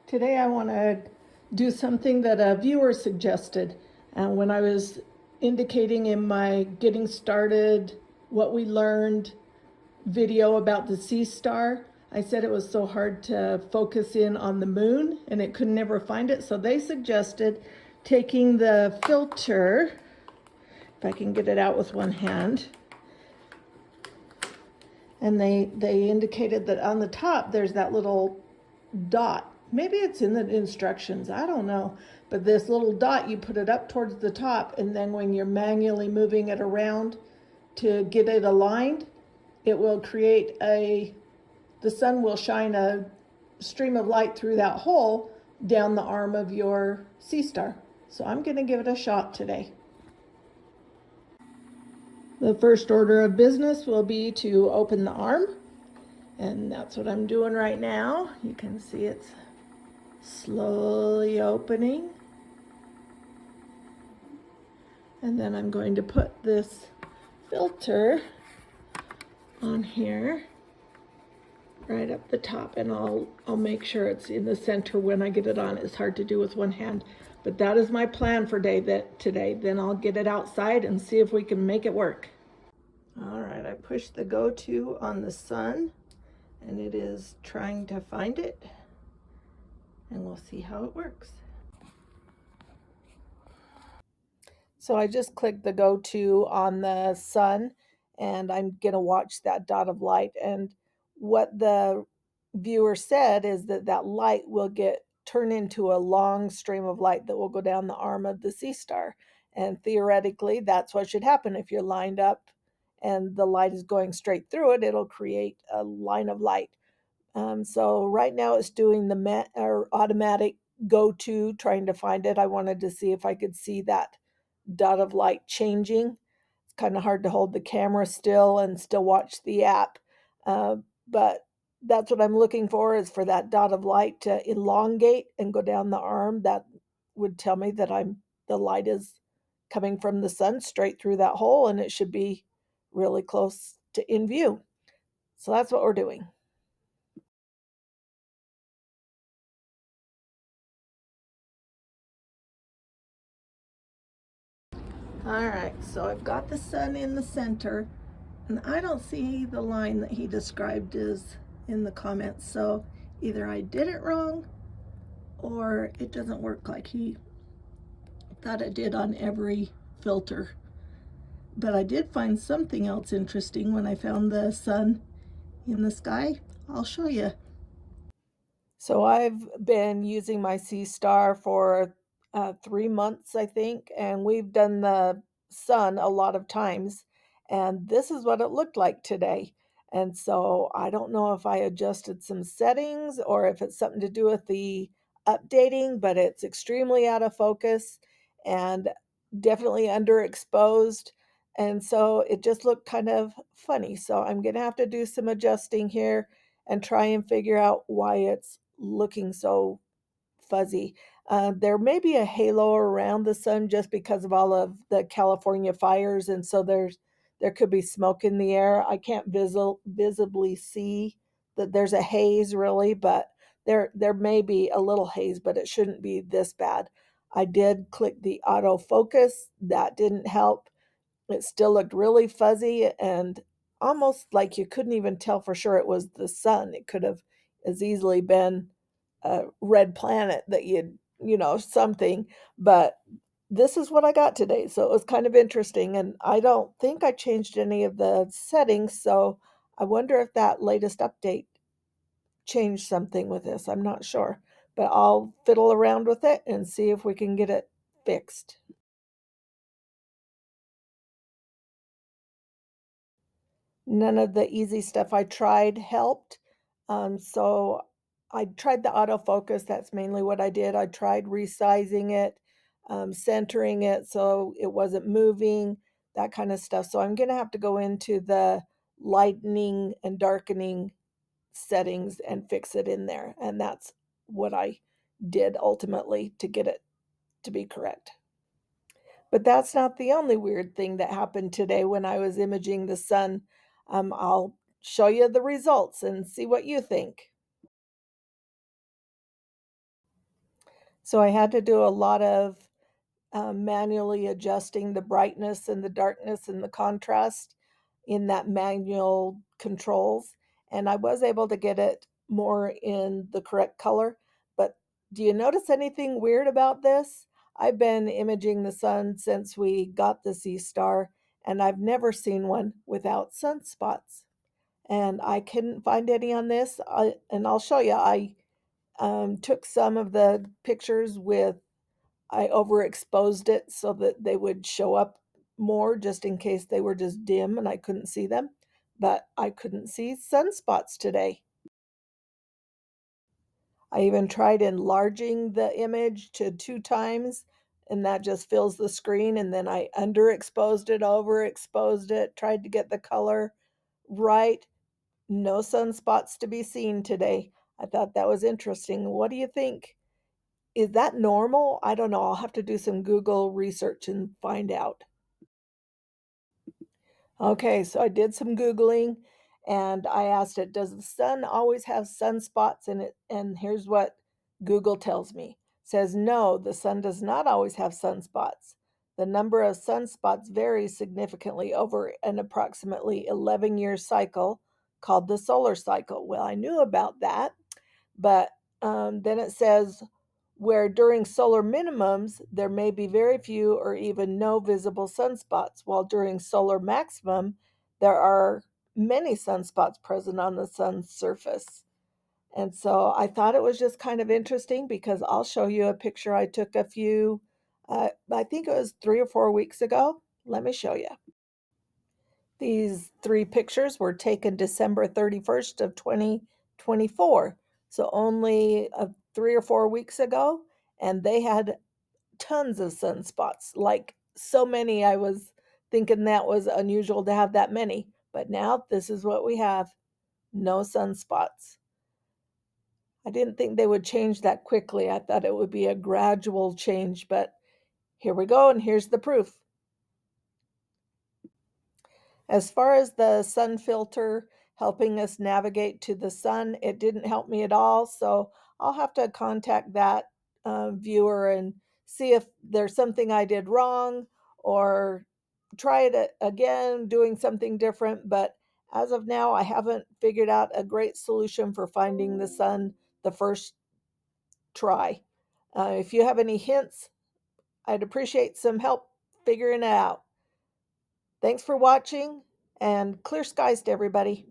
Today I want to do something that a viewer suggested. And when I was indicating in my getting started what we learned video about the Seestar, I said it was so hard to focus in on the moon and it could never find it. So they suggested taking the filter, if I can get it out with one hand, and they indicated that on the top there's that little dot. Maybe it's in the instructions, I don't know. But this little dot, you put it up towards the top, and then when you're manually moving it around to get it aligned, it will create the sun will shine a stream of light through that hole down the arm of your Seestar. So I'm going to give it a shot today. The first order of business will be to open the arm, and that's what I'm doing right now. You can see it's slowly opening. And then I'm going to put this filter on here right up the top, and I'll make sure it's in the center when I get it on. It's hard to do with one hand, but that is my plan for today. Then I'll get it outside and see if we can make it work. All right, I pushed the go-to on the sun and it is trying to find it, and we'll see how it works. So I just clicked the go-to on the sun and I'm gonna watch that dot of light. And what the viewer said is that that light will get turned into a long stream of light that will go down the arm of the Seestar. And theoretically, that's what should happen. If you're lined up and the light is going straight through it, it'll create a line of light. So right now it's doing the automatic go-to, trying to find it. I wanted to see if I could see that dot of light changing. It's kind of hard to hold the camera still and still watch the app. But that's what I'm looking for, is for that dot of light to elongate and go down the arm. That would tell me that the light is coming from the sun straight through that hole, and it should be really close to in view. So that's what we're doing. All right, so I've got the sun in the center, and I don't see the line that he described as in the comments. So either I did it wrong or it doesn't work like he thought it did on every filter. But I did find something else interesting when I found the sun in the sky. I'll show you. So I've been using my Seestar for 3 months, I think, and we've done the sun a lot of times. And this is what it looked like today. And so I don't know if I adjusted some settings or if it's something to do with the updating, but it's extremely out of focus and definitely underexposed. And so it just looked kind of funny. So I'm going to have to do some adjusting here and try and figure out why it's looking so fuzzy. There may be a halo around the sun just because of all of the California fires, and so there could be smoke in the air. I can't visibly see that there's a haze really, but there may be a little haze, but it shouldn't be this bad. I did click the autofocus. That didn't help. It still looked really fuzzy and almost like you couldn't even tell for sure it was the sun. It could have as easily been a red planet that something. But this is what I got today. So it was kind of interesting. And I don't think I changed any of the settings. So I wonder if that latest update changed something with this. I'm not sure. But I'll fiddle around with it and see if we can get it fixed. None of the easy stuff I tried helped. So I tried the autofocus. That's mainly what I did. I tried resizing it, centering it so it wasn't moving, that kind of stuff. So I'm going to have to go into the lightening and darkening settings and fix it in there. And that's what I did ultimately to get it to be correct. But that's not the only weird thing that happened today when I was imaging the sun. I'll show you the results and see what you think. So I had to do a lot of manually adjusting the brightness and the darkness and the contrast in that manual controls. And I was able to get it more in the correct color. But do you notice anything weird about this? I've been imaging the sun since we got the Seestar, and I've never seen one without sunspots. And I couldn't find any on this. And I'll show you. I took some of the pictures with I overexposed it so that they would show up more just in case they were just dim and I couldn't see them. But I couldn't see sunspots today. I even tried enlarging the image to 2 times, and that just fills the screen. And then I underexposed it, overexposed it, tried to get the color right. No sunspots to be seen today. I thought that was interesting. What do you think? Is that normal? I don't know. I'll have to do some Google research and find out. Okay, so I did some Googling and I asked it, does the sun always have sunspots in it? And here's what Google tells me. It says no, the sun does not always have sunspots. The number of sunspots varies significantly over an approximately 11-year cycle called the solar cycle. Well, I knew about that. But then it says, where during solar minimums, there may be very few or even no visible sunspots, while during solar maximum, there are many sunspots present on the sun's surface. And so I thought it was just kind of interesting because I'll show you a picture I took I think it was 3 or 4 weeks ago. Let me show you. These three pictures were taken December 31st of 2024. So only 3 or 4 weeks ago, and they had tons of sunspots. Like so many, I was thinking that was unusual to have that many. But now this is what we have. No sunspots. I didn't think they would change that quickly. I thought it would be a gradual change, but here we go, and here's the proof. As far as the sun filter helping us navigate to the sun, it didn't help me at all. So I'll have to contact that viewer and see if there's something I did wrong or try it again, doing something different. But as of now, I haven't figured out a great solution for finding the sun the first try. If you have any hints, I'd appreciate some help figuring it out. Thanks for watching and clear skies to everybody.